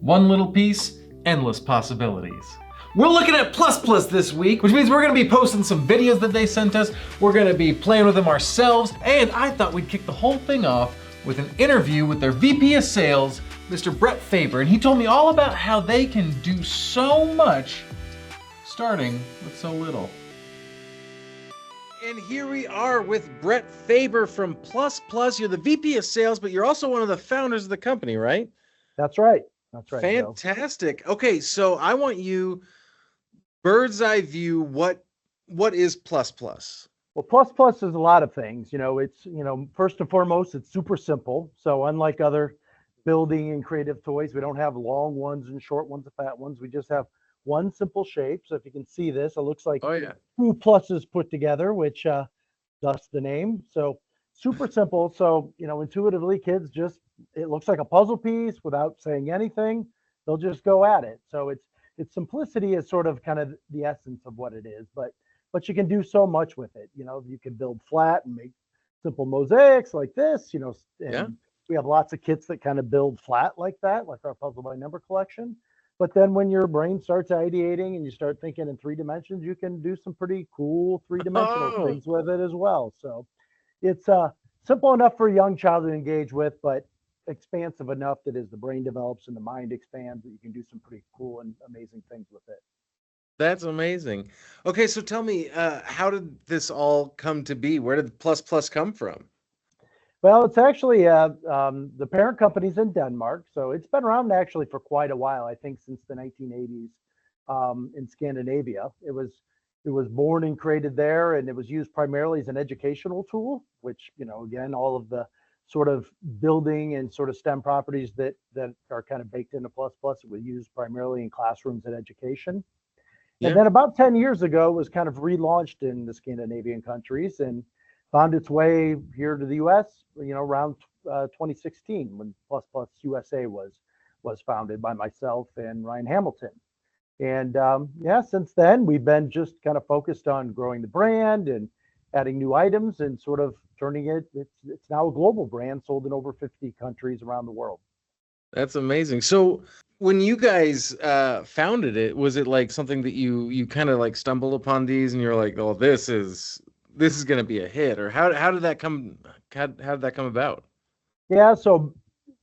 One little piece, endless possibilities. We're looking at Plus this week, which means we're gonna be posting some videos that they sent us. We're gonna be playing with them ourselves, and I thought we'd kick the whole thing off with an interview with their VP of Sales, Mr. BRET FABER, and he told me all about how they can do so much starting with so little. And here we are with BRET FABER from Plus. You're the VP of Sales, but you're also one of the founders of the company, right? That's right. That's right. Fantastic. Joe. Okay, so I want you bird's eye view. What is Plus? Well, plus is a lot of things. It's first and foremost, it's super simple. So unlike other building and creative toys, we don't have long ones and short ones and fat ones. We just have one simple shape. So if you can see this, it looks like two pluses put together, which thus the name. So super simple. So intuitively, kids it looks like a puzzle piece without saying anything. They'll just go at it. So its simplicity is sort of kind of the essence of what it is, but you can do so much with it. You can build flat and make simple mosaics like this, and we have lots of kits that kind of build flat like that, like our puzzle by number collection. But then when your brain starts ideating and you start thinking in 3 dimensions, you can do some pretty cool 3-dimensional things with it as well. So it's simple enough for a young child to engage with, but expansive enough that as the brain develops and the mind expands, that you can do some pretty cool and amazing things with it. That's amazing. Okay, so tell me, how did this all come to be? Where did Plus come from? Well, it's actually the parent company's in Denmark, so it's been around actually for quite a while. I think since the 1980s in Scandinavia. It was born and created there, and it was used primarily as an educational tool. Which again, all of the sort of building and sort of STEM properties that are kind of baked into Plus, it was used primarily in classrooms and education. And then about 10 years ago, it was kind of relaunched in the Scandinavian countries and found its way here to the US, around 2016 when Plus USA was founded by myself and Ryan Hamilton. And since then, we've been just kind of focused on growing the brand and adding new items and sort of turning it's now a global brand sold in over 50 countries around the world. That's amazing. So when you guys founded it, was it like something that you kind of like stumbled upon these and you're like, oh, this is going to be a hit? Or how did that come about? Yeah, so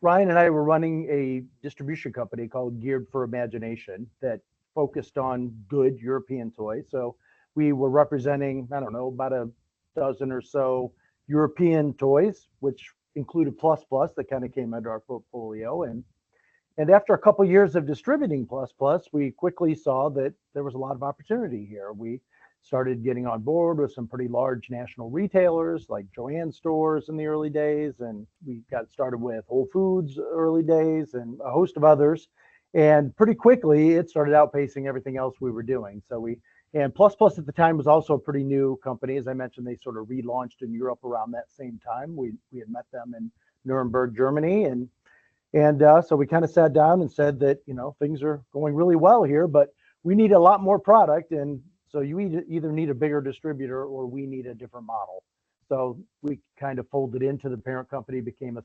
Ryan and I were running a distribution company called Geared for Imagination that focused on good European toys. So we were representing, I don't know, about a dozen or so European toys, which included Plus that kind of came under our portfolio. And after a couple of years of distributing Plus, we quickly saw that there was a lot of opportunity here. We started getting on board with some pretty large national retailers like Joann stores in the early days, and we got started with Whole Foods early days and a host of others. And pretty quickly, it started outpacing everything else we were doing. And Plus at the time was also a pretty new company. As I mentioned, they sort of relaunched in Europe around that same time. We had met them in Nuremberg, Germany, and so we kind of sat down and said that things are going really well here, but we need a lot more product, and so you either need a bigger distributor or we need a different model. So we kind of folded into the parent company, became a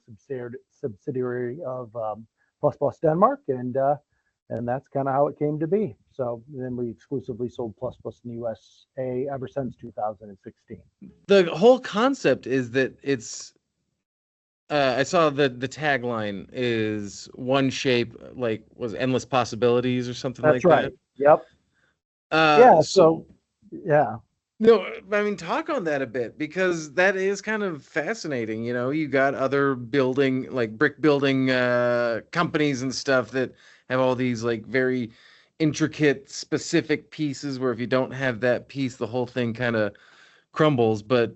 subsidiary of Plus Denmark, and that's kind of how it came to be. So then we exclusively sold Plus in the USA ever since 2016. The whole concept is that it's I saw the tagline is one shape, like was endless possibilities or something like that. That's right. Yep. Yeah. No, I mean, talk on that a bit, because that is kind of fascinating. You got other brick building companies and stuff that have all these like very intricate, specific pieces where if you don't have that piece, the whole thing kind of crumbles. But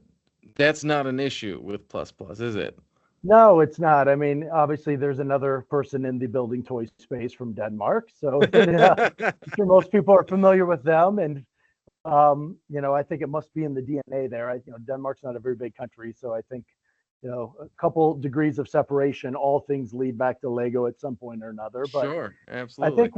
that's not an issue with Plus, is it? No, it's not. I mean, obviously, there's another person in the building toy space from Denmark, so I'm sure most people are familiar with them. And I think it must be in the DNA there. Denmark's not a very big country, so I think a couple degrees of separation, all things lead back to Lego at some point or another. But sure, absolutely. I think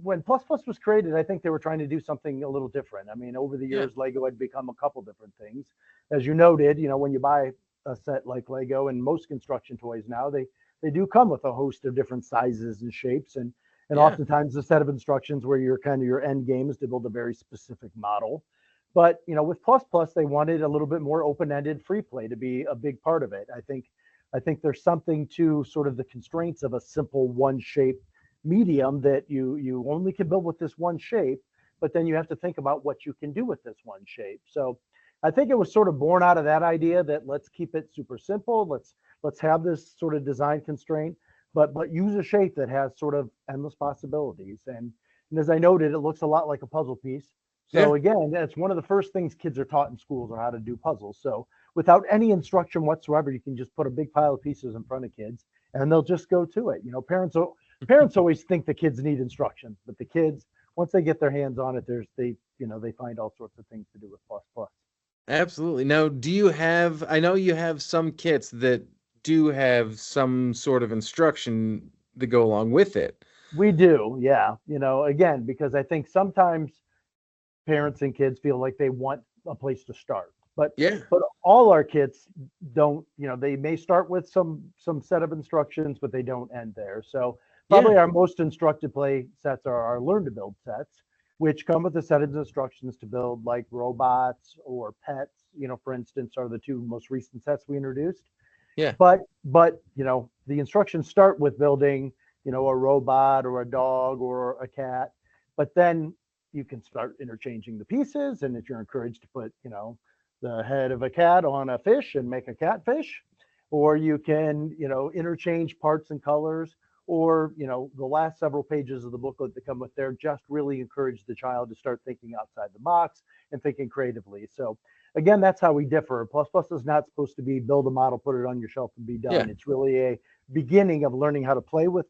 when Plus was created, I think they were trying to do something a little different. I mean, over the years, Lego had become a couple different things. As you noted, when you buy a set like Lego and most construction toys now, they they do come with a host of different sizes and shapes, and Yeah. oftentimes a set of instructions where your kind of your end game is to build a very specific model. But with Plus Plus, they wanted a little bit more open-ended free play to be a big part of it. I think there's something to sort of the constraints of a simple one shape medium, that you only can build with this one shape, but then you have to think about what you can do with this one shape. So I think it was sort of born out of that idea that let's keep it super simple. Let's have this sort of design constraint, but use a shape that has sort of endless possibilities. And as I noted, it looks a lot like a puzzle piece. Yeah. So again, that's one of the first things kids are taught in schools, are how to do puzzles. So without any instruction whatsoever, you can just put a big pile of pieces in front of kids and they'll just go to it. Parents always think the kids need instruction, but the kids, once they get their hands on it, they find all sorts of things to do with Plus Plus. Absolutely. Now, do you have, I know you have some kits that do have some sort of instruction to go along with it. We do, yeah. Again, because I think sometimes parents and kids feel like they want a place to start. But Yeah. but all our kits don't, they may start with some set of instructions, but they don't end there. So Yeah. probably our most instructed play sets are our learn to build sets, which come with a set of instructions to build like robots or pets, for instance, are the two most recent sets we introduced. Yeah. But the instructions start with building, a robot or a dog or a cat, but then you can start interchanging the pieces. And if you're encouraged to put, the head of a cat on a fish and make a catfish, or you can, interchange parts and colors, or, the last several pages of the booklet that come with there just really encourage the child to start thinking outside the box and thinking creatively. So again, that's how we differ. Plus Plus is not supposed to be build a model, put it on your shelf and be done. Yeah. It's really a beginning of learning how to play with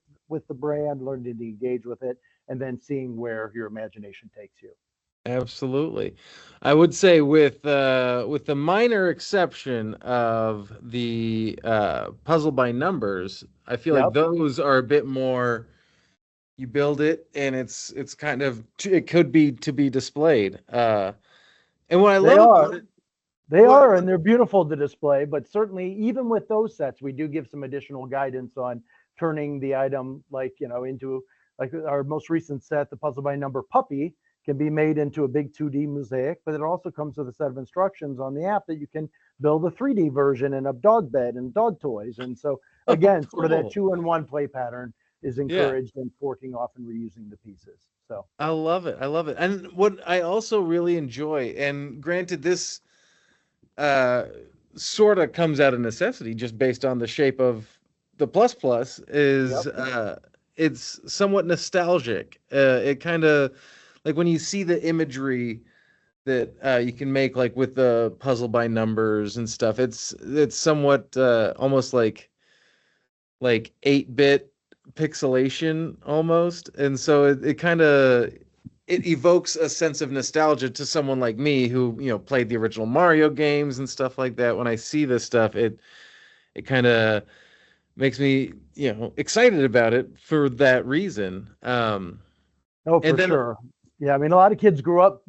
the brand, learning to engage with it, and then seeing where your imagination takes you. Absolutely. I would say with the minor exception of the puzzle by numbers, I feel like Yep, those are a bit more, you build it and it's kind of, it could be to be displayed. And what I they love about are. it, They what are, and they're beautiful to display, but certainly even with those sets, we do give some additional guidance on turning the item into like our most recent set, the puzzle by number puppy, can be made into a big 2D mosaic, but it also comes with a set of instructions on the app that you can build a 3D version and a dog bed and dog toys. And so oh, again, sort of that cool. 2-in-1 play pattern is Yeah. encouraged in forking off and reusing the pieces. So I love it. I love it. And what I also really enjoy, and granted this uh sort of comes out of necessity just based on the shape of the plus plus, is yep, it's somewhat nostalgic. It kind of, like when you see the imagery that you can make like with the puzzle by numbers and stuff, it's somewhat almost like 8-bit pixelation almost. And so it kind of, it evokes a sense of nostalgia to someone like me who, played the original Mario games and stuff like that. When I see this stuff, it kind of makes me, excited about it for that reason. oh, And for then sure. Yeah, I mean, a lot of kids grew up,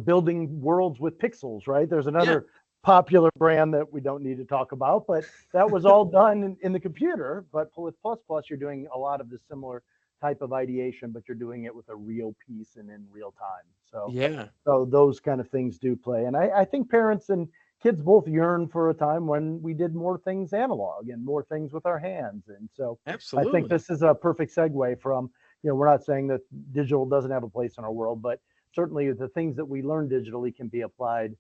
building worlds with pixels, right? There's yeah, another popular brand that we don't need to talk about, but that was all done in the computer. But with Plus Plus, you're doing a lot of the similar type of ideation, but you're doing it with a real piece and in real time. So, yeah, so those kind of things do play. And I think parents and kids both yearn for a time when we did more things analog and more things with our hands. And so I think absolutely. this is a perfect segue from, we're not saying that digital doesn't have a place in our world, but certainly the things that we learn digitally can be applied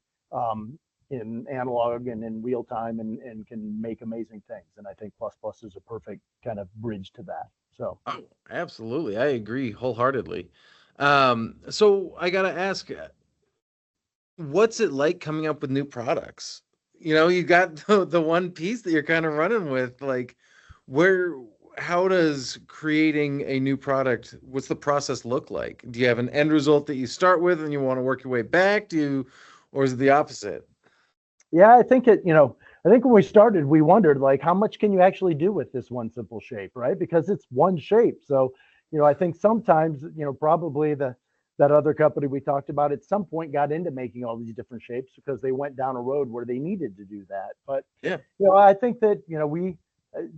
in analog and in real time, and can make amazing things. And I think Plus Plus is a perfect kind of bridge to that. So Oh, absolutely. I agree wholeheartedly. So I gotta ask, what's it like coming up with new products? You got the one piece that you're kind of running with. Like, where, how does creating a new product, what's the process look like? Do you have an end result that you start with and you want to work your way back? Or is it the opposite? yeah, I think when we started, we wondered like how much can you actually do with this one simple shape, right? Because it's one shape. So, I think sometimes, probably that other company we talked about at some point got into making all these different shapes because they went down a road where they needed to do that. But Yeah. I think that, we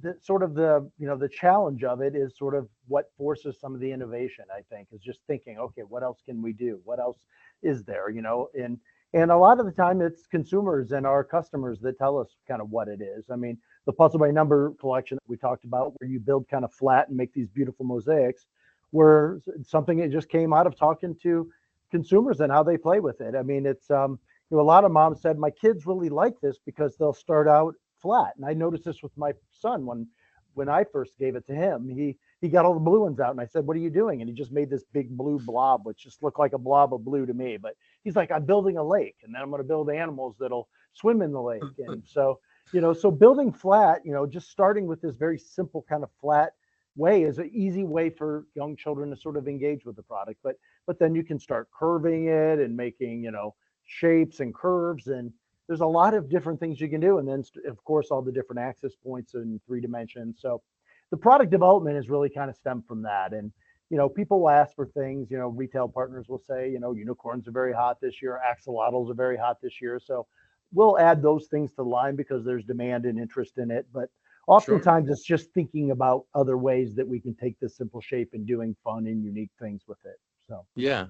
the sort of the the challenge of it is sort of what forces some of the innovation. I think is just thinking, okay, what else can we do? What else is there? And a lot of the time it's consumers and our customers that tell us kind of what it is. I mean, the puzzle by number collection that we talked about, where you build kind of flat and make these beautiful mosaics, were something that just came out of talking to consumers and how they play with it. I mean, it's a lot of moms said my kids really like this because they'll start out flat, and I noticed this with my son when I first gave it to him. He got all the blue ones out, and I said, "What are you doing?" And he just made this big blue blob, which just looked like a blob of blue to me. But he's like, "I'm building a lake, and then I'm going to build animals that'll swim in the lake." And so, so building flat, just starting with this very simple kind of flat way is an easy way for young children to sort of engage with the product. But then you can start curving it and making, shapes and curves, and there's a lot of different things you can do. And then of course all the different access points in 3 dimensions. So the product development is really kind of stemmed from that. And people will ask for things. Retail partners will say, unicorns are very hot this year, axolotls are very hot this year. So we'll add those things to the line because there's demand and interest in it. But oftentimes it's just thinking about other ways that we can take this simple shape and doing fun and unique things with it. So Yeah.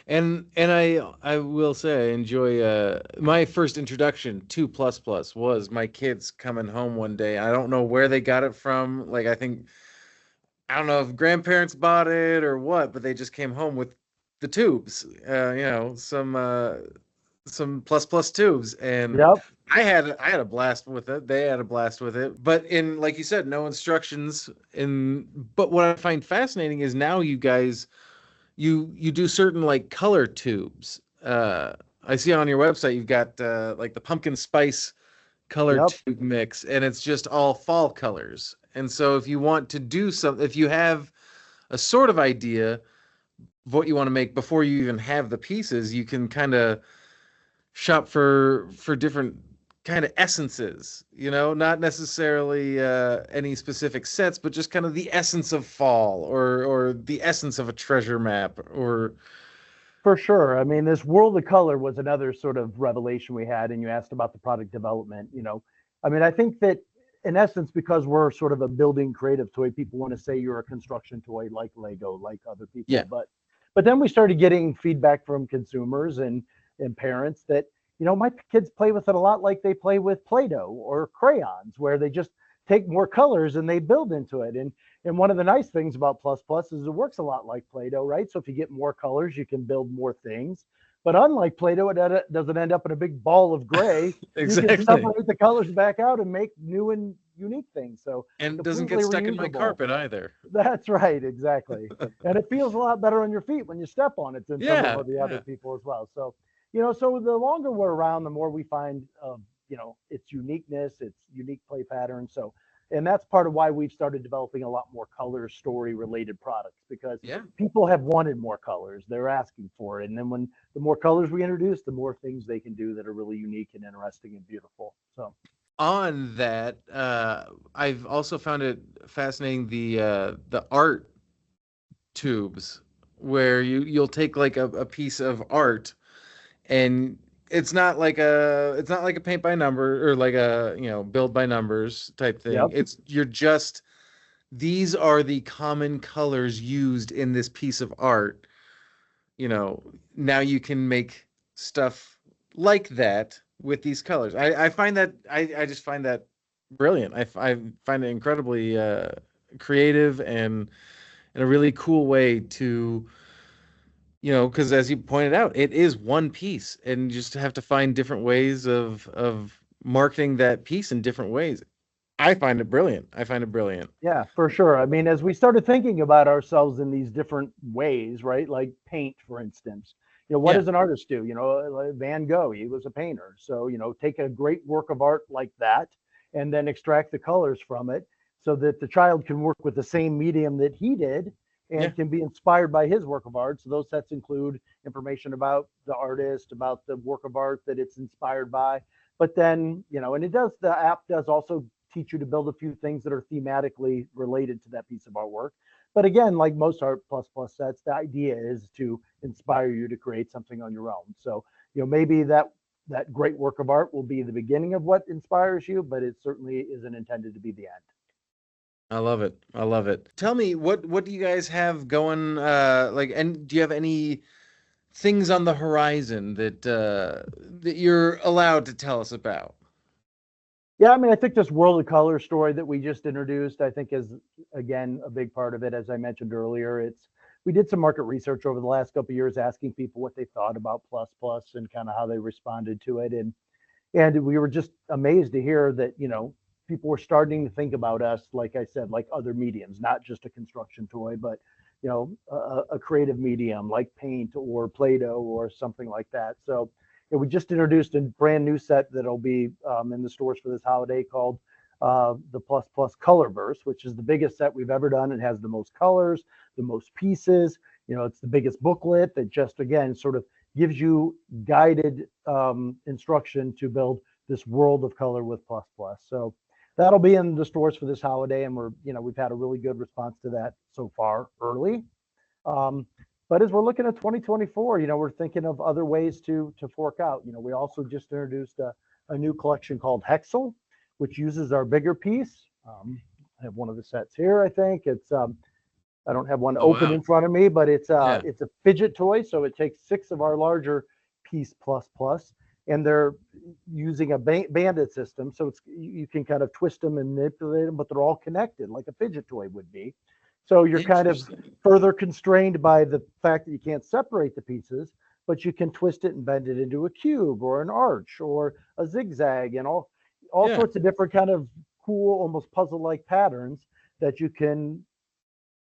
And I will say I enjoy my first introduction to plus plus was my kids coming home one day. I don't know where they got it from. Like I don't know if grandparents bought it or what, but they just came home with the tubes. Some plus plus tubes, and yep. I had a blast with it. They had a blast with it. But in, like you said, no instructions. But what I find fascinating is now you guys you do certain like color tubes. I see on your website you've got like the pumpkin spice color Yep. tube mix, and it's just all fall colors. And so if you want to do something, if you have a sort of idea of what you want to make before you even have the pieces, you can kind of shop for different kind of essences, not necessarily any specific sets, but just kind of the essence of fall or the essence of a treasure map or For sure. I mean, this world of color was another sort of revelation we had. And you asked about the product development. I mean, I think that in essence, because we're sort of a building creative toy, people want to say you're a construction toy like Lego, like other people. yeah, But then we started getting feedback from consumers and parents that, my kids play with it a lot like they play with Play-Doh or crayons, where they just take more colors and they build into it. And one of the nice things about Plus Plus is it works a lot like Play-Doh, right? So if you get more colors, you can build more things. But unlike Play-Doh, it doesn't end up in a big ball of gray. You can exactly. separate the colors back out and make new and unique things. So And it doesn't get completely stuck in my reusable. carpet either. That's right, exactly. And it feels a lot better on your feet when you step on it than some Yeah, of the yeah. other people as well. So, so the longer we're around, the more we find, its uniqueness, its unique play pattern. So, and that's part of why we've started developing a lot more color story related products, because Yeah. people have wanted more colors. They're asking for it. And then when the more colors we introduce, the more things they can do that are really unique and interesting and beautiful. So, On that, I've also found it fascinating the art tubes where you'll take like a piece of art, and it's not like a paint by number or like a build by numbers type thing. yep. These are the common colors used in this piece of art. Now you can make stuff like that with these colors. I find that I just find that brilliant. I find it incredibly creative and a really cool way to, because as you pointed out, it is one piece, and you just have to find different ways of marketing that piece in different ways. I find it brilliant. I find it brilliant. Yeah, for sure. I mean, as we started thinking about ourselves in these different ways, right? Like paint, for instance. What Yeah. does an artist do? Like Van Gogh, he was a painter. So, take a great work of art like that and then extract the colors from it so that the child can work with the same medium that he did Yeah. and can be inspired by his work of art. So those sets include information about the artist, about the work of art that it's inspired by. But then, and the app does also teach you to build a few things that are thematically related to that piece of artwork. But again, like most Art Plus Plus sets, the idea is to inspire you to create something on your own. So, maybe that great work of art will be the beginning of what inspires you, but it certainly isn't intended to be the end. I love it. I love it. Tell me, what do you guys have going? Like, and do you have any things on the horizon that you're allowed to tell us about? Yeah, I mean, I think this World of Color story that we just introduced, I think is again a big part of it. As I mentioned earlier, it's we did some market research over the last couple of years, asking people what they thought about Plus Plus and kind of how they responded to it, and we were just amazed to hear that people were starting to think about us, like I said, like other mediums, not just a construction toy, but a creative medium like paint or Play-Doh or something like that. So we just introduced a brand new set that'll be in the stores for this holiday called the Plus Plus Colorverse, which is the biggest set we've ever done. It has the most colors, the most pieces. It's the biggest booklet that just again sort of gives you guided instruction to build this world of color with Plus Plus. So that'll be in the stores for this holiday, and we've had a really good response to that so far early. Um, but as we're looking at 2024, we're thinking of other ways to fork out. We also just introduced a new collection called Hexel, which uses our bigger piece. I have one of the sets here. I think it's I don't have one Oh open wow. in front of me, but Yeah. it's a fidget toy, so it takes 6 of our larger piece plus plus, and they're using a bandit system, so you can kind of twist them and manipulate them, but they're all connected like a fidget toy would be. So you're kind of Interesting. further constrained by the fact that you can't separate the pieces, but you can twist it and bend it into a cube or an arch or a zigzag and all Yeah. sorts of different kind of cool, almost puzzle-like patterns that you can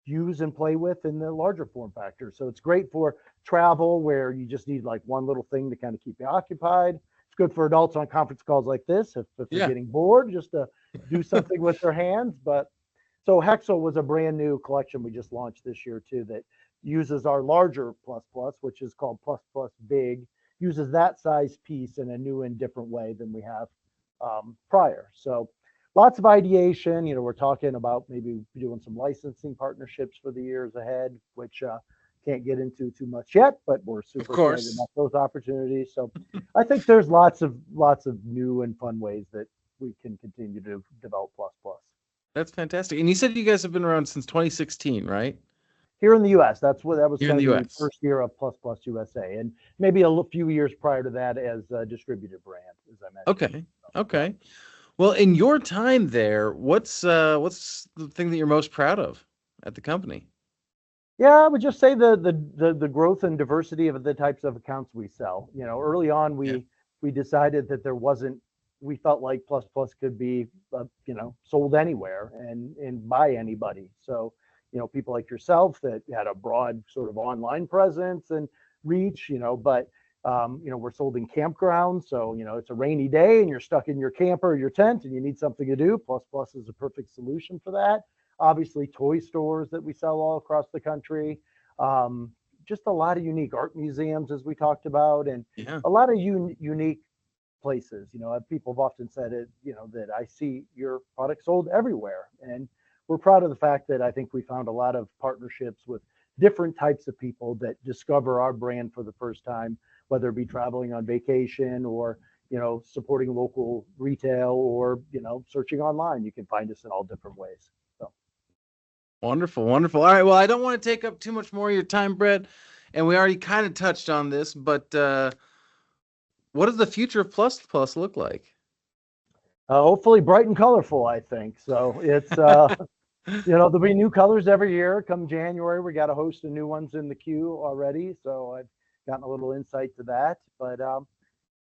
use and play with in the larger form factor. So it's great for travel where you just need like one little thing to kind of keep you occupied. It's good for adults on conference calls like this if they're Yeah. getting bored just to do something with their hands. But so Hexel was a brand new collection we just launched this year too that uses our larger plus plus, which is called plus plus big, uses that size piece in a new and different way than we have prior. So lots of ideation. We're talking about maybe doing some licensing partnerships for the years ahead, which can't get into too much yet, but we're Of super excited course. about those opportunities. So I think there's lots of new and fun ways that we can continue to develop plus plus. That's fantastic. And you said you guys have been around since 2016, right? Here in the U.S., that was Here in kind the of the US. first year of Plus Plus USA, and maybe few years prior to that as a distributed brand, as I mentioned. Okay. So, yeah. Okay. Well, in your time there, what's the thing that you're most proud of at the company? Yeah, I would just say the growth and diversity of the types of accounts we sell. Early on Yeah. we decided that there wasn't. We felt like Plus Plus could be sold anywhere and by anybody. So people like yourself that had a broad sort of online presence and reach. But we're sold in campgrounds. So it's a rainy day and you're stuck in your camper or your tent and you need something to do. Plus Plus is a perfect solution for that. Obviously toy stores that we sell all across the country. Um, just a lot of unique art museums, as we talked about, and Yeah. a lot of unique places. People have often said it, that I see your product sold everywhere. And we're proud of the fact that I think we found a lot of partnerships with different types of people that discover our brand for the first time, whether it be traveling on vacation or supporting local retail or searching online. You can find us in all different ways. So. Wonderful, wonderful. All right, well, I don't want to take up too much more of your time, Brett, and we already kind of touched on this, but what does the future of Plus Plus look like? Hopefully bright and colorful, I think. So it's, there'll be new colors every year. Come January, we got a host of new ones in the queue already. So I've gotten a little insight to that. But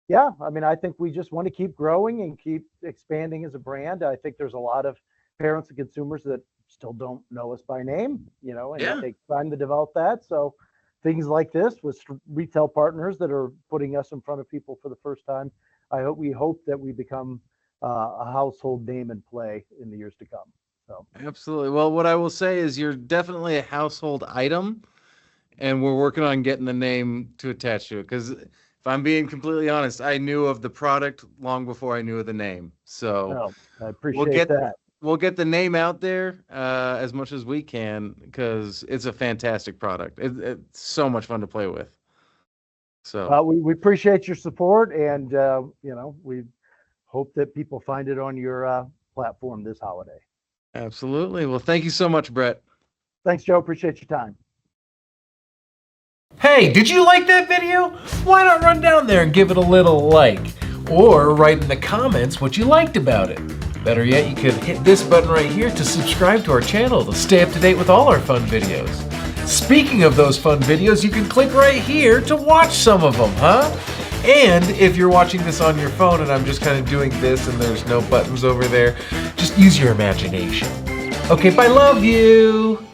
yeah, I mean, I think we just want to keep growing and keep expanding as a brand. I think there's a lot of parents and consumers that still don't know us by name, and it Yeah. takes time to develop that. So things like this with retail partners that are putting us in front of people for the first time, we hope that we become a household name and play in the years to come. So Absolutely. Well, what I will say is you're definitely a household item, and we're working on getting the name to attach to it. Because if I'm being completely honest, I knew of the product long before I knew of the name. So no, I we'll appreciate get that. we'll get the name out there as much as we can because it's a fantastic product. It's so much fun to play with. So We appreciate your support, and we hope that people find it on your platform this holiday. Absolutely. Well, thank you so much, Brett. Thanks, Joe. Appreciate your time. Hey, did you like that video? Why not run down there and give it a little like? Or write in the comments what you liked about it. Better yet, you could hit this button right here to subscribe to our channel to stay up to date with all our fun videos. Speaking of those fun videos, you can click right here to watch some of them, huh? And if you're watching this on your phone and I'm just kind of doing this and there's no buttons over there, just use your imagination. Okay, bye, love you.